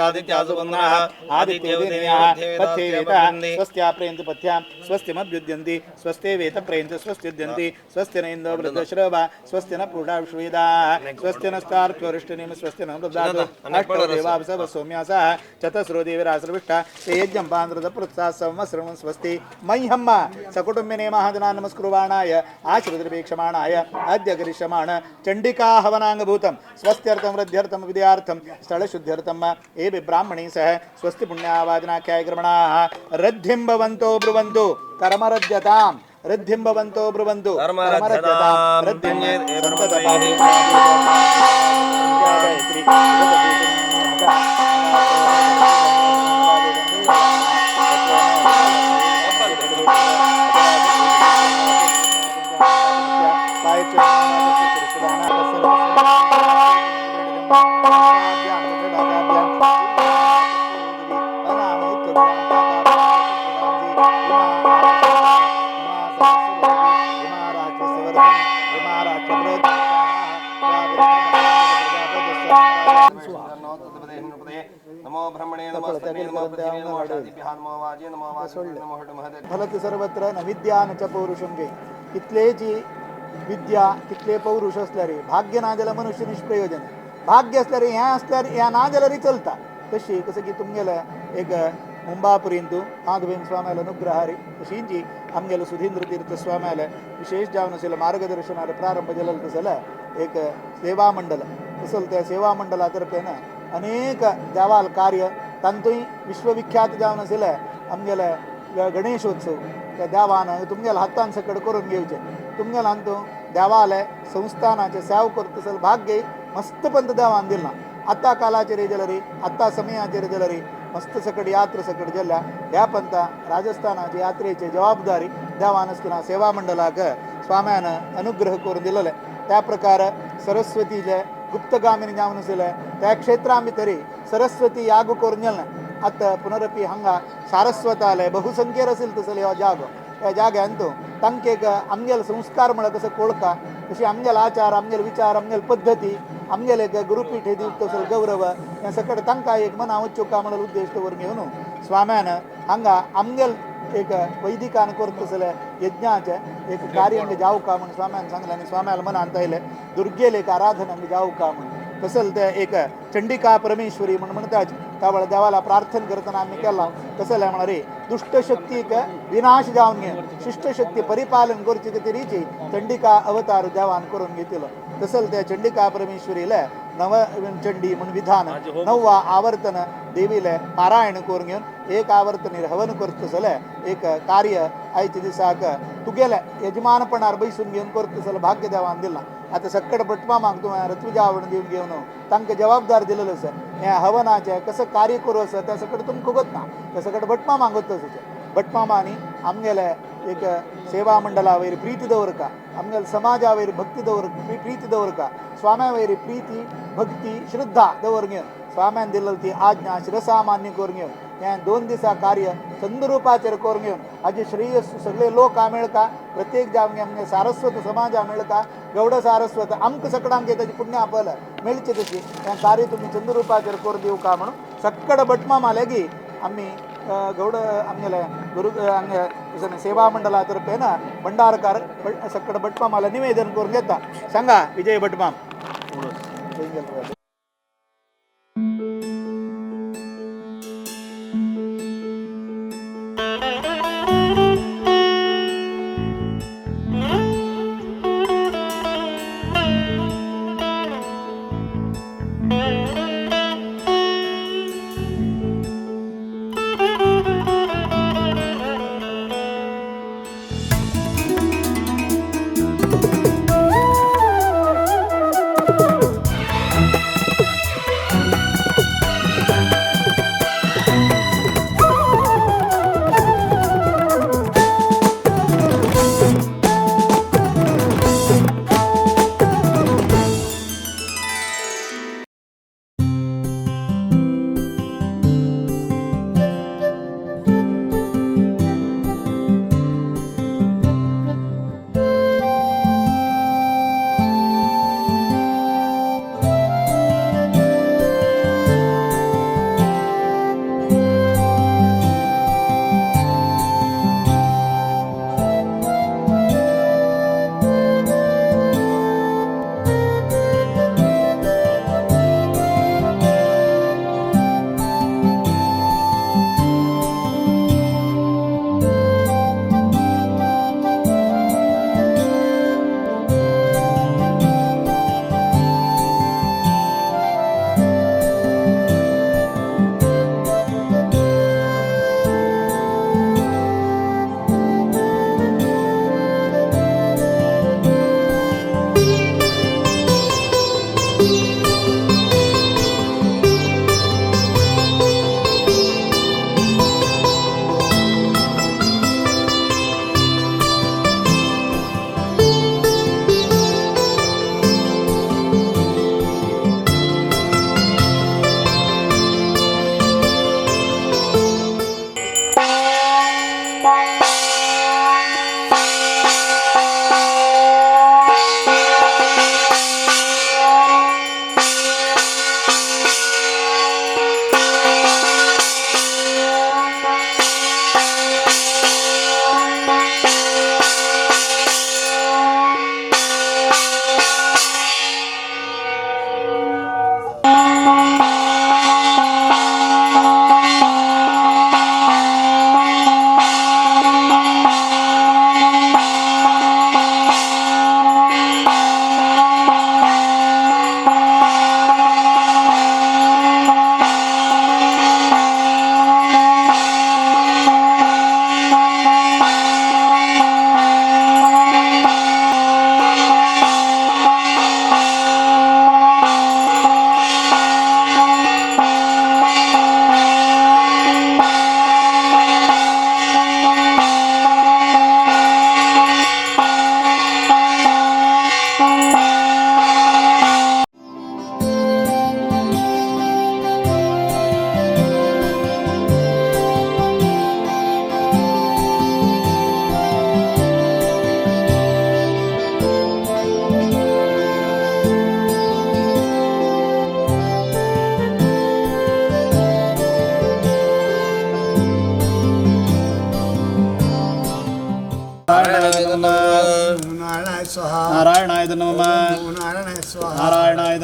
आदित्यासुपन्नाः आदित्यवेदनयाः पथ्ये वेताः स्वस्त्या प्रेयन्ति पथ्यां स्वस्ति मद्युध्यन्ति स्वस्ते वेत प्रेयन्ति स्वस्त्युध्यन्ति स्वस्ति न इन्दो वृद्धश्रवा स्वस्ति न पूर्णा विश्वेदाः स्वस्ति नस्तार्क्ष्वरिष्टनेम स्वस्ति न ददातु अष्टो देवावसव सौम्यासाः चतस्रो देवीराश्रविष्टा ते यज्ञं पान्द्रदपृत्साः संवत्सरं स्वस्ति। मह्यं सकुटुम्बिने महाजनान् नमस्कुर्वाणाय आश्रितवीक्षमाणाय अद्य करिष्यमाण चण्डिका हवनाङ्गभूतं स्वस्त्यर्थं वृद्ध्यर्थं विद्यार्थं स्थलशुद्ध्यर्थं एभि ब्राह्मणैः सह स्वस्ति पुण्यावादनाख्याक्रमणाः रद्धिं भवन्तो ब्रुवन्तु कर्मरज्यतां रद्धिं भवन्तो ब्रुवन्तु कर्मरज्यतां रद्धिं नमो ब्रह्मणे नमो स्वर्णे नमो पृथ्वी नमो शादिभ्यः नमो वाजे नमो वासुदेवाय नमो हटमहदे फलत सर्वत्र न विद्या न च पौरुषम गे कितलेची विद्या कितले पौरुष असल्यारे भाग्य ना जाल्यार मनुष्य निष्प्रयोजन भाग्य असल्यारे हें असल्यार ह्या ना जाल्यार चलता तशी कसं की तुमगेलं एक मुंबापर्यंत माधवेन स्वाम्याला अनुग्रहारी तशी जी आमगेलं सुधींद्र तीर्थ स्वाम्याला विशेष जावन असेल मार्गदर्शनाला प्रारंभ केलेलं तसलं एक सेवा मंडळ तसलं त्या सेवा मंडळातर्फे ना अनेक देवाल कार्य तांतूय विश्वविख्यात जावन असेल आमगेलं गणेशोत्सव त्या देवान तुमगेल्या हातान सकड करून घेवचे तुमगेल्या हातून देवालय संस्थानाचे सेवा करता असेल भाग्य मस्त पंत देवान दिला आत्ता कालाचेर जाल्यार आत्ता समयाचेर जाल्यार मस्त सकड यात्रा सकड गेल्या ह्या पंथा राजस्थानाची यात्रेची जबाबदारी देवान आसतना सेवा मंडळाक स्वाम्यान अनुग्रह करून दिलेले त्या प्रकार सरस्वतीचे गुप्तगामिनी जावन आसले त्या क्षेत्रा भितर सरस्वती याग करून गेले आतां पुनरपी हांगा सारस्वतालय बहुसंख्येर असेल तसले हो जागो ह्या जाग्यान तो तांकां एक आमगेल संस्कार म्हळ्यार कसो कोळका तशी आमगेल आचार आमगेल विचार आमगेल पद्दती आमगेले एक गुरुपीठ हे दिवप तसो गौरव ह्या सकट तांकां एक मना वच्चोका म्हणून उद्देश दवरून घेवन स्वाम्यान हांगा आमगेल एक वैदिकान करता तसले यज्ञाचे एक कार्य हांगा जावका म्हणून स्वाम्यान सांगलें आनी स्वाम्याल मनांत आयलें दुर्गेल एक आराधना हांगा जावका म्हणून तसल ते एक चंडिका परमेश्वरी म्हणून म्हणटात त्या वेळा देवाला प्रार्थना करतना आमी केला तसले म्हणारे दुष्ट शक्तीक विनाश जावन घे शिष्ट शक्ती परिपालन करची तरीची चंडिका अवतार देवान करून घेतिलो तसल त्या चंडिका परमेश्वरीले नव चंडी म्हणून विधान 9 आवर्तन देवीले पारायण करून घेवन एक आवर्तनीर हवन करता तसले एक कार्य आयच्या दिसाक तुगेले यजमानपणार बैसून घेवन करता तसले भाग्य देवान दिला आता सक्कड भटमामाक तुवें ऋतुजावण दिवन घेवन तांकां जबाबदार दिलेलो आसा ह्या हवनाचें कसं कार्य करूं आसा त्या सकट तुमकां खबर ना त्या सकट भटमामाक वता भटमामांनी आमगेले एक सेवा मंडळा वयर प्रीती दवरका आमगेल्या समाजा वयर भक्ती प्रीती दवरका स्वाम्या वयर प्रीती भक्ती श्रद्धा दवर घेवन स्वाम्यान दिलेली ती आज्ञा शिरसामान्य करून घेवन हें 2 दिसा कार्य छंद रुपाचेर करून घेवन हाजे श्रेय सगळे लोक मेळका प्रत्येक जावंगे आमगे सारस्वत समाजा मेळका गौड सारस्वत आमकां सगळ्यांक ताची पुण्य आपल मेळचे तशी हें कार्य तुमी छंद रुपाचेर करून दिवका म्हणून सक्कड भटमामा लेगी आमी गौड आमगेले गुरु आमगे सेवा मंडळातर्फे ना भंडारकार सक्कड भटमामाला निवेदन करून घेता सांगा विजय भटमाम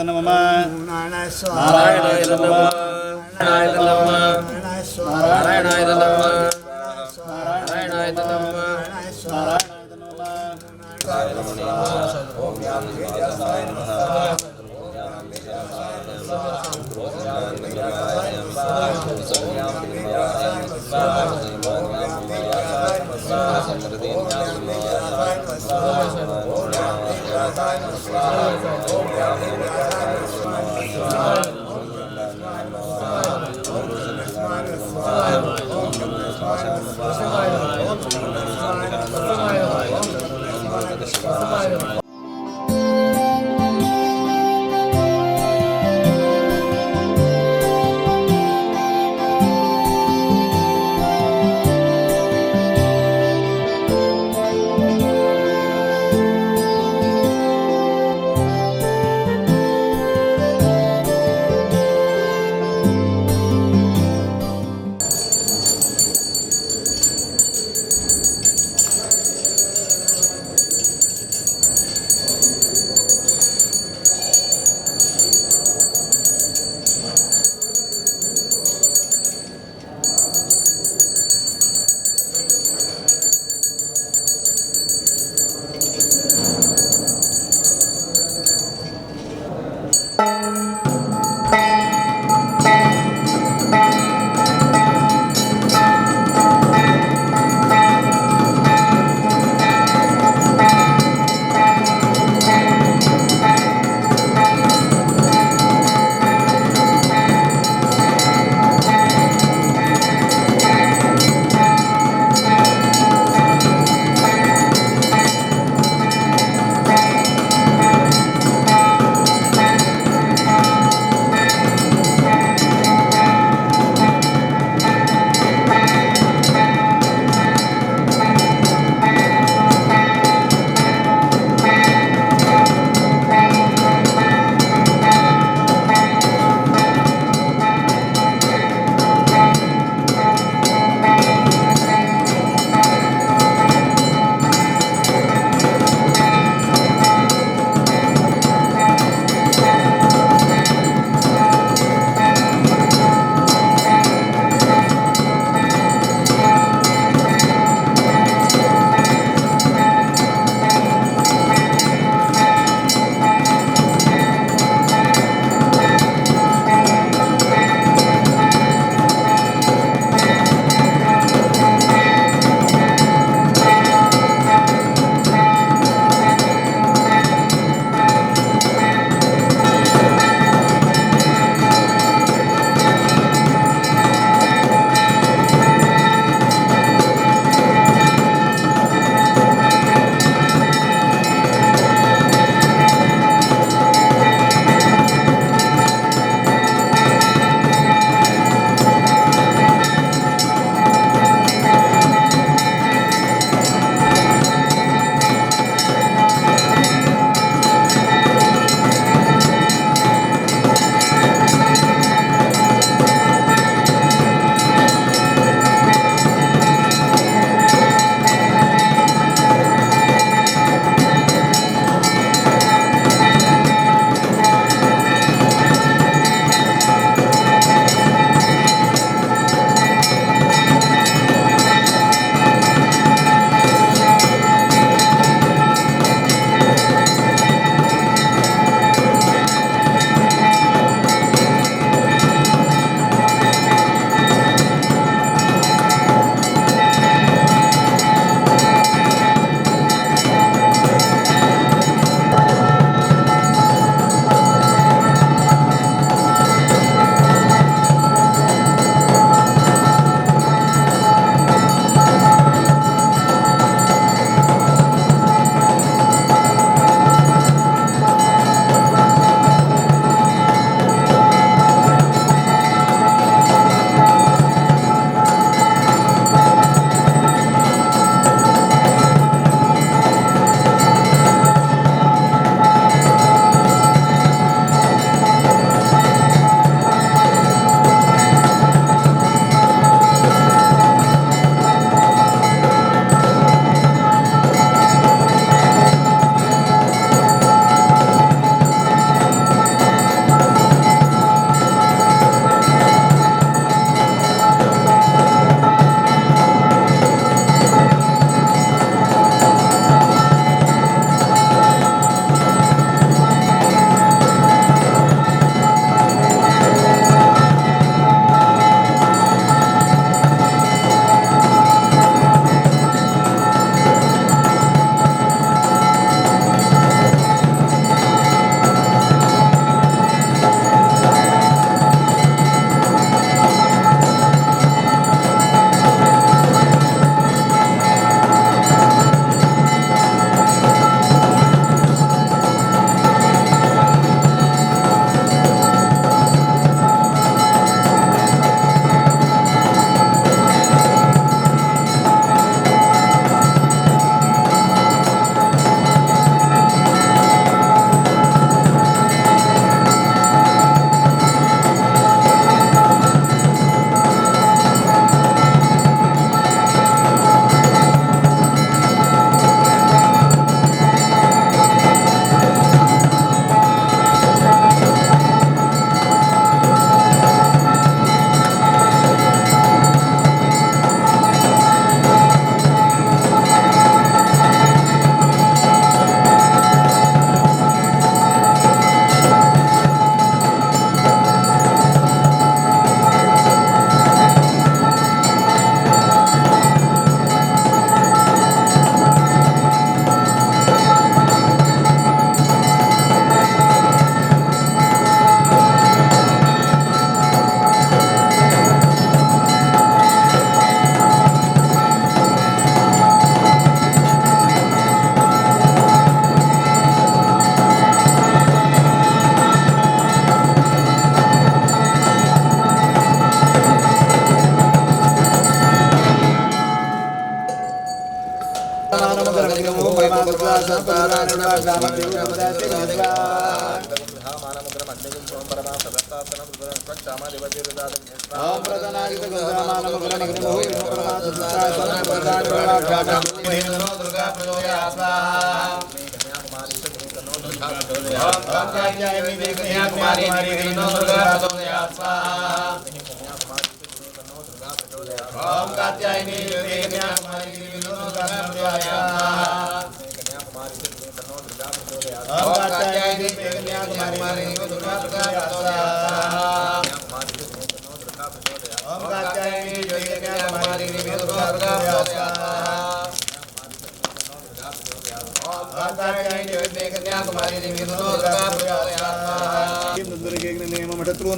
नमः नारायणाय नमः नारायणाय नमः नारायणाय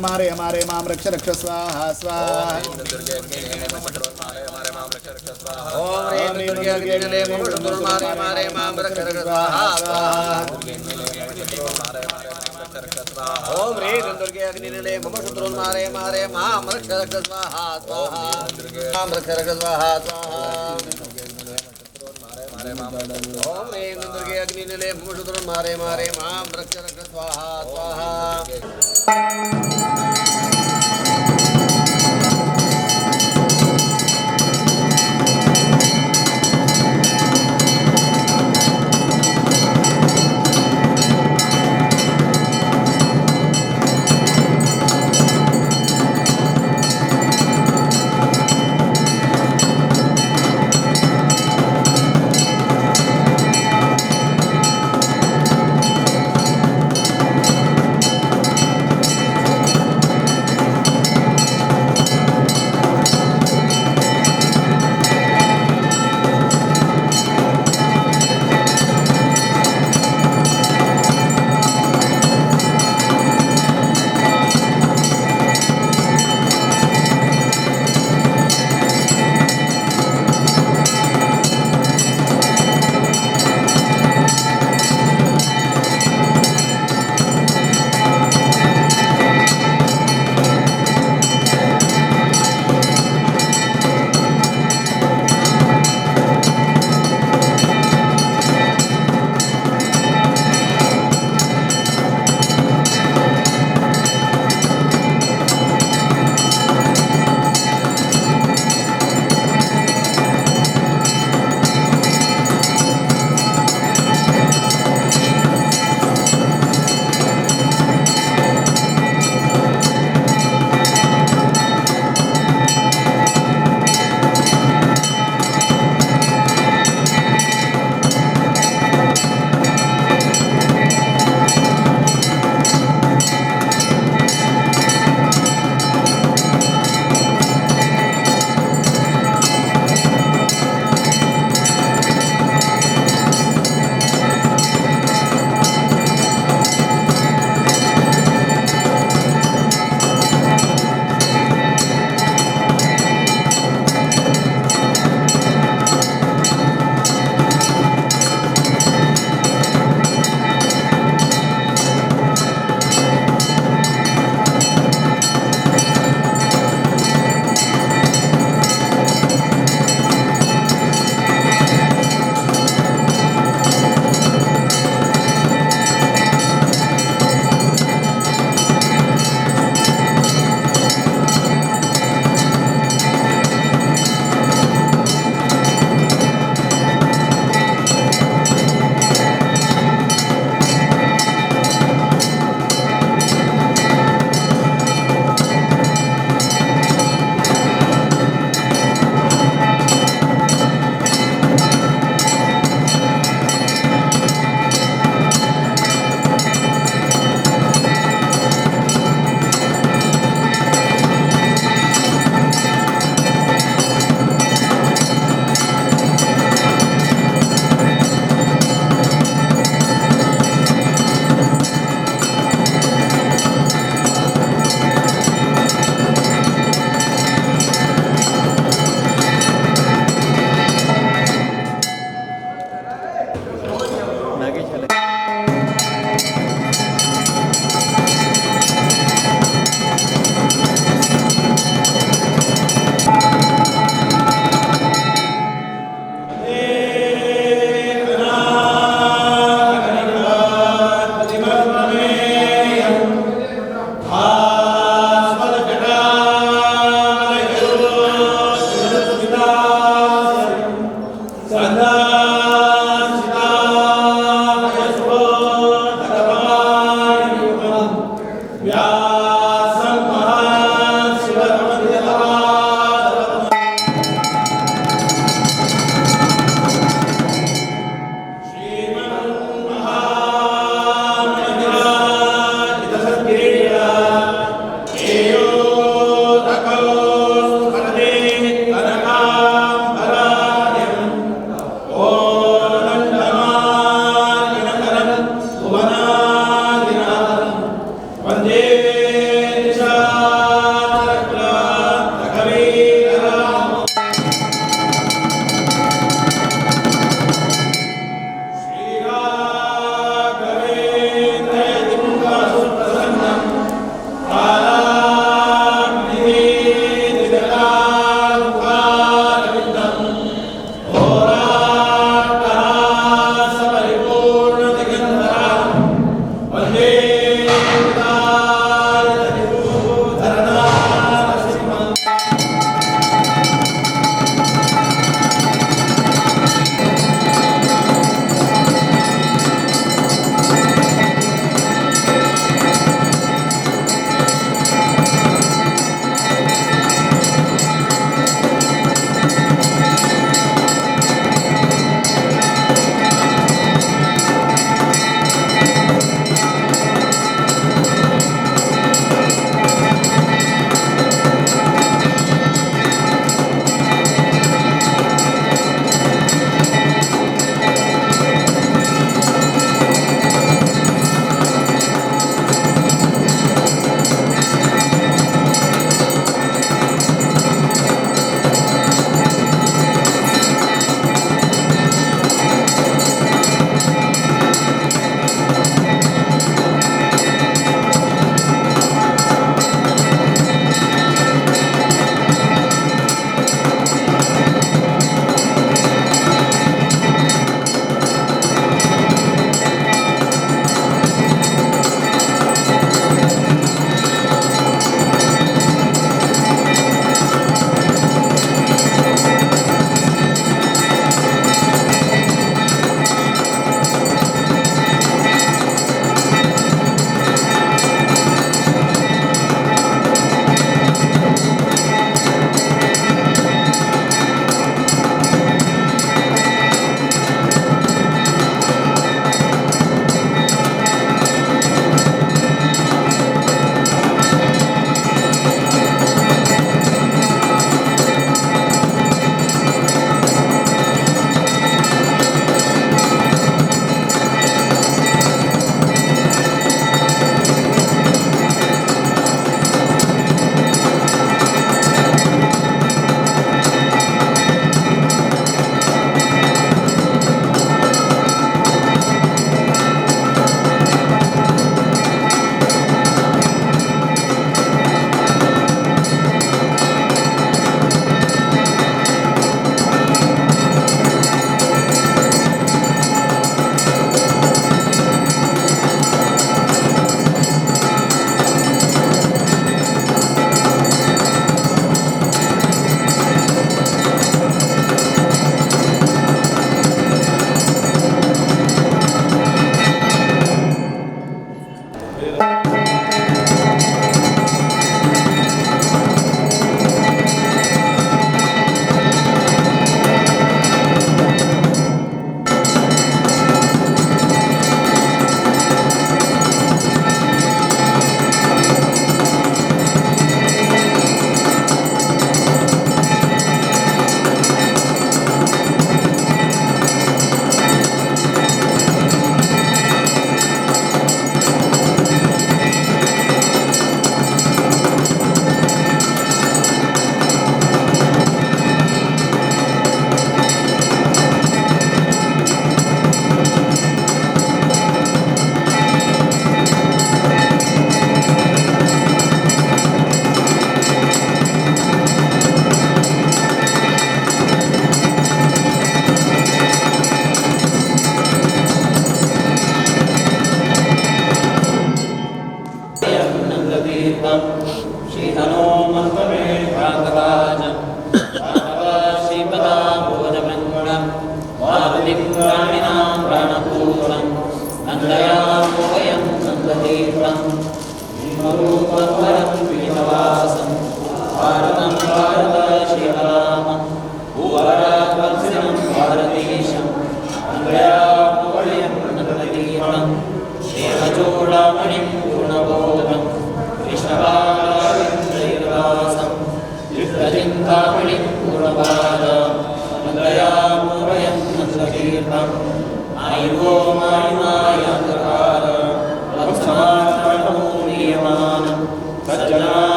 मारे हमारे माम रक्ष रक्ष स्वाहा स्वाहा ओम ह्रीं दुर्गे अग्निजले मम शत्रुन् मारे मारे मां रक्ष रक्ष स्वाहा स्वाहा ओम ह्रीं दुर्गे अग्निजले मम शत्रुन् मारे मारे मां रक्ष रक्ष स्वाहा स्वाहा मां रक्ष रक्ष स्वाहा स्वाहा ओम ह्रीं दुर्गे अग्निजले मम शत्रुन् मारे मारे मां रक्ष रक्ष स्वाहा स्वाहा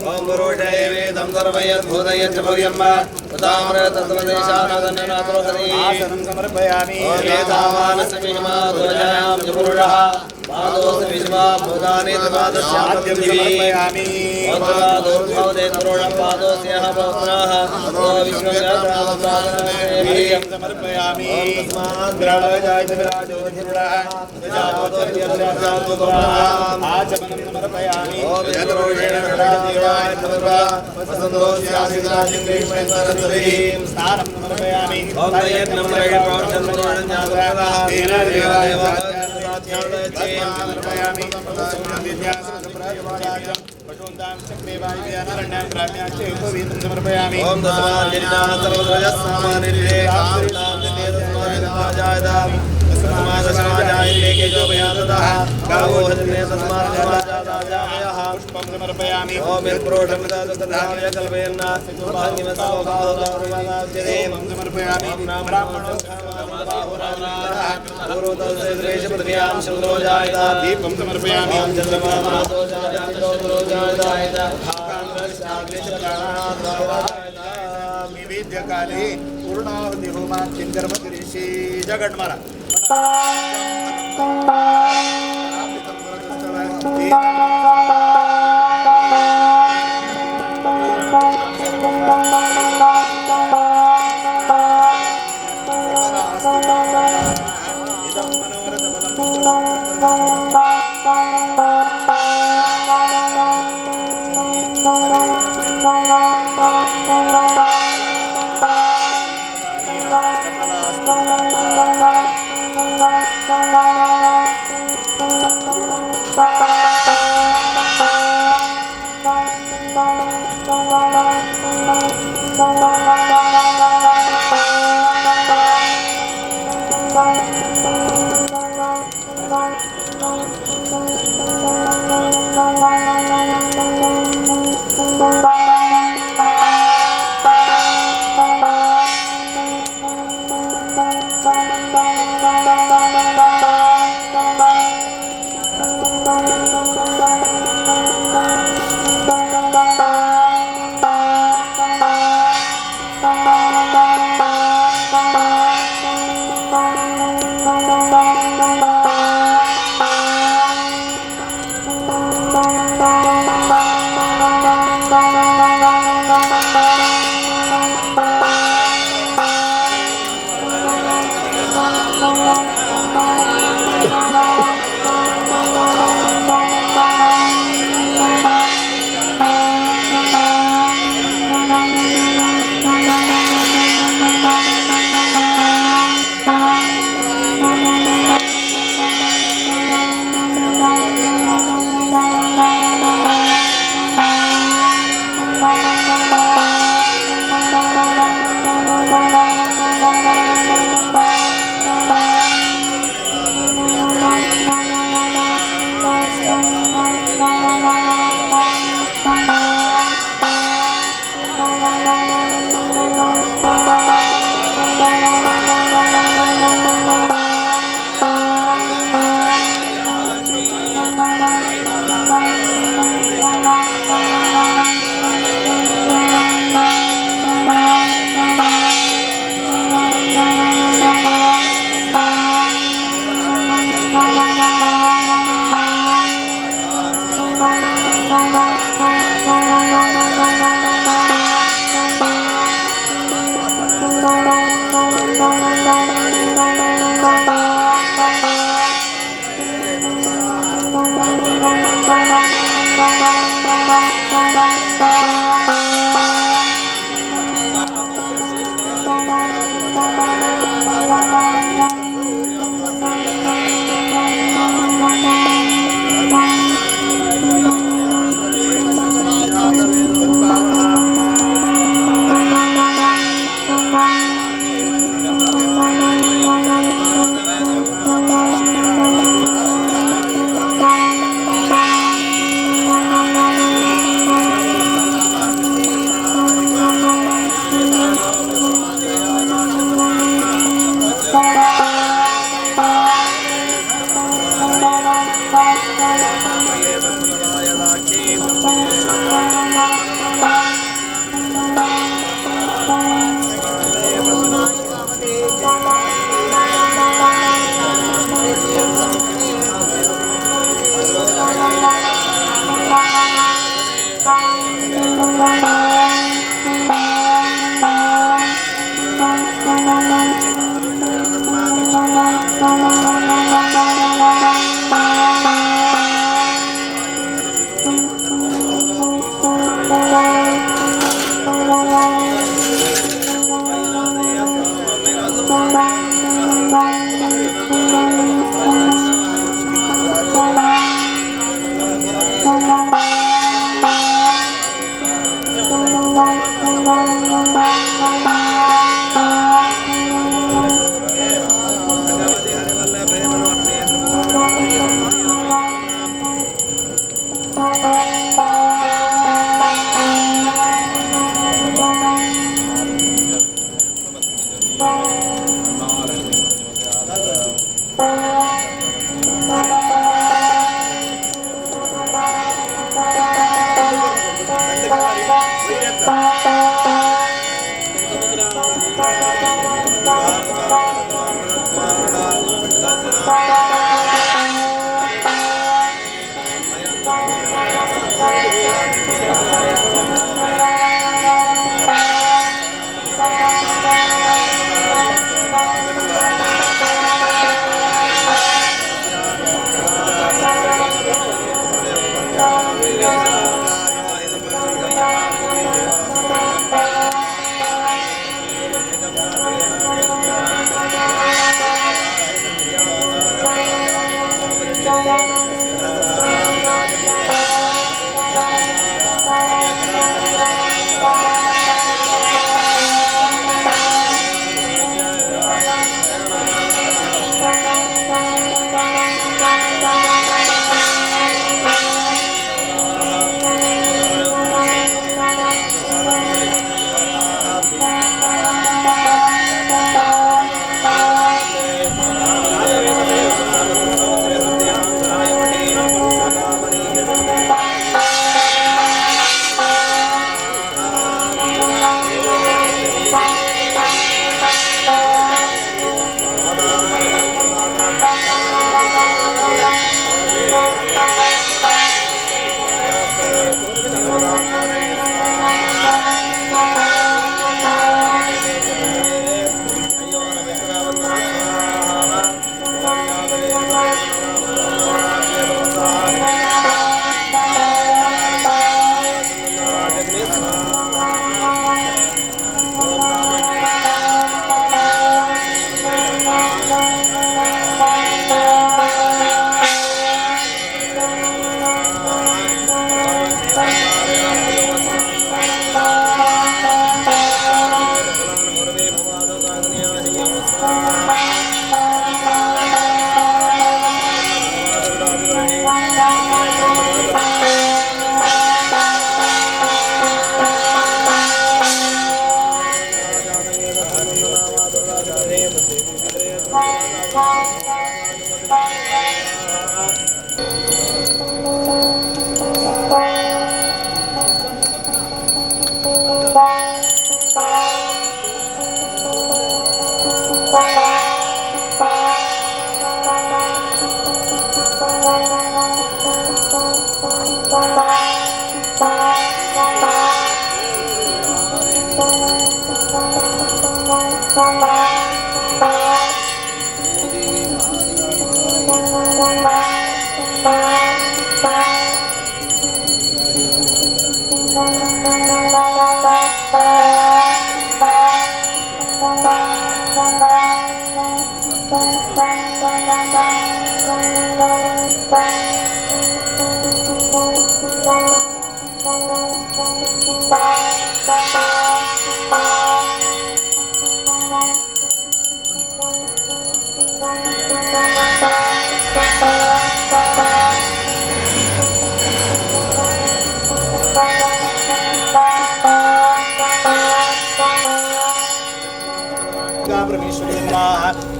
ओम गुरुषये वेदं सर्वयद्भूतयच्च भव्यम् तदामृतत्वदेशानादन्नाथोहरि आसनं समर्पयामि। ओम एतावानस्य विष्माधुरजायां च पुरुषः पादोऽस्य विष्मा भूतानि तपादस्याद्यं समर्पयामि। ओम तदादुर्भवदे पुरुषं पादोऽस्यः पौत्रः तो विष्णुस्यादासादनमेहि समर्पयामि। ओम तस्मात् द्रवजायत विराजो धिरुडः आचमनं समर्पयामि। ओम यद्रोषेण षडादेवाय नमः वसन्तोऽस्यासिदाजिन्द्रेश्वरसरस्वतीं स्नानं समर्पयामि। ओम यज्ञं रहितोषं पुरुषञ्जातः तेन देवाय समर्पयामि। पशून्तां चक्रेवायुर्यानरण्यां ग्राम्यां च उपवीतं समर्पयामि। ओम तस्माद्दिनाः सर्वद्रजस्सामानिर्हे रामनाम दिने तस्माद्दिनाजायदाम तस्मादस्माजायिने केजो भयादतः गावो हजने तस्माद्दिनाजादाजायः पुष्पं समर्पयामि। ओम यत्प्रोषं तदतधाव्य कल्पयन्ना भंगिमसमोभावदारुवादाब्जने समर्पयामि। ब्राह्मणो पूर्वतलसेद्रेश पृथिव्यां शूद्रो जायता दीपं समर्पयामि। ओम चन्द्रमा मातो जायता निवेद्यकाले पूर्णाहुति होमाख्यं कर्मगिरीशे जगन्मरा Bye.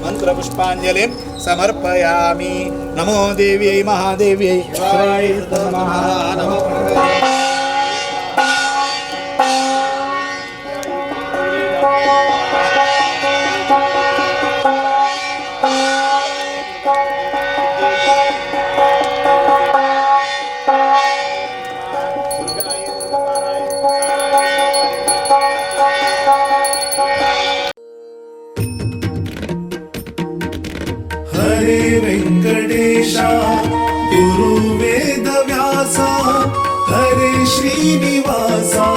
मंत्रपुष्पांजलिं समर्पयामि। नमो देव्यै महादेव्यै शिवाय नमः। नमो हरे वेंकटेशा गुरु वेदव्यासा हरे श्रीनिवासा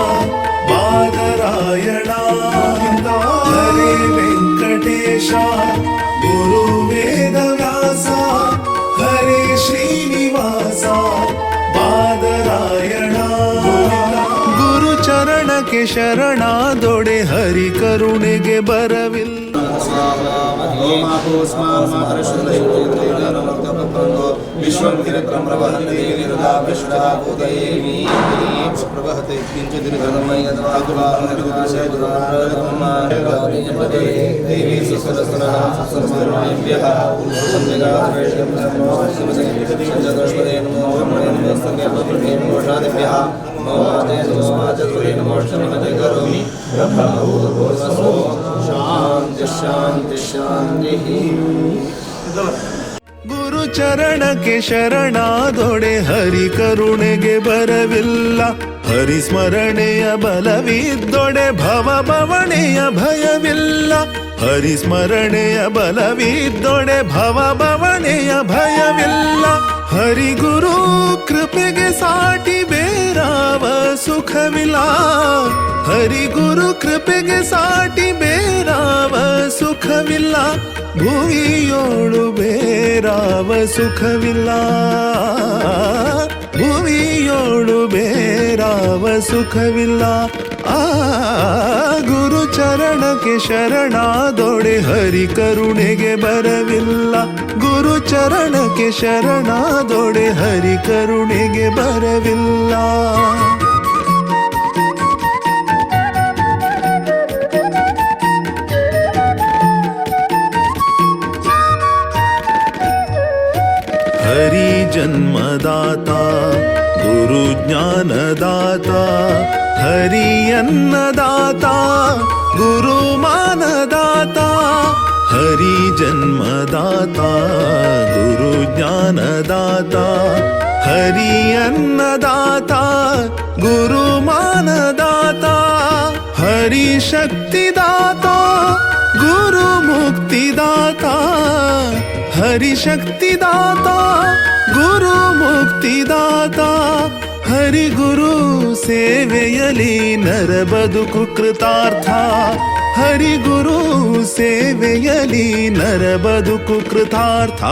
बादरायणा। हरे वेंकटेशा गुरु वेदव्यासा हरे श्रीनिवासा बादरायणा। गुरु चरण के शरणा दोड़े हरि करुणೆಗೆ ಬರವಿಲ್ಲ। ओम आपोस्मान् मातरश्रुतैर्नमर्तपप्रन्दो विश्वं किरत्रं प्रवहन्ति विरुदा विष्णा बोधयेमि प्रवहते किञ्चिदिरुदमयदवादुलाहरुद्रशयदुरारगतम्मारगादिजपदे देवी सुसरसनः सुसरसनोऽयम्भ्यः संजगाश्रेष्ठं नमो ब्रह्मणे नमो संज्ञापत्रे नमो शादिभ्यः करोमि शांति शांति शांति। ಗುರು ಚರಣಕ್ಕೆ ಶರಣಾದೊಡೆ ಹರಿ ಕರುಣೆಗೆ ಬರವಿಲ್ಲ, ಹರಿ ಸ್ಮರಣೆಯ ಬಲವಿದ್ದೊಡೆ ಭವ ಭವಣೆಯ ಭಯವಿಲ್ಲ, ಹರಿ ಸ್ಮರಣೆಯ ಬಲವಿದ್ದೊಡೆ ಭವ ಭವಣೆಯ ಭಯವಿಲ್ಲ, ಹರಿ ಗುರು ಕೃಪೆಗೆ ಸಾಟಿ ಬೇರಾವ ಸುಖವಿಲ್ಲ, ಹರಿ ಗುರು ಕೃಪೆಗೆ ಸಾಟಿ ಬೇರಾವ ಸುಖವಿಲ್ಲ, ಭುವಿಯೋಳು ಬೇರಾವ ಸುಖವಿಲ್ಲ, ಭುವಿಯೋಳು ಬೇರಾವ ಸುಖವಿಲ್ಲ. ಆ ಗುರು ಚರಣಕ್ಕೆ ಶರಣಾದೊಡೆ ಹರಿ ಕರುಣೆಗೆ ಬರವಿಲ್ಲ, ಗುರು ಚರಣಕ್ಕೆ ಶರಣಾದೊಡೆ ಹರಿ ಕರುಣೆಗೆ ಬರವಿಲ್ಲ. हरि जन्मदाता गुरु ज्ञानदाता, हरि अन्नदाता गुरु मानदाता, हरि जन्मदाता गुरु ज्ञानदाता, हरि अन्नदाता गुरु मानदाता, हरि शक्तिदाता गुरु मुक्तिदाता, हरि शक्तिदाता गुरु मुक्तिदाता, हरि गुरु ಸೇವೆಯಲಿ ನರ ಬದುಕು ಕೃತಾರ್ಥ, ಹರಿ ಗುರು ಸೇವೆಯಲಿ ನರ ಬದುಕು ಕೃತಾರ್ಥ.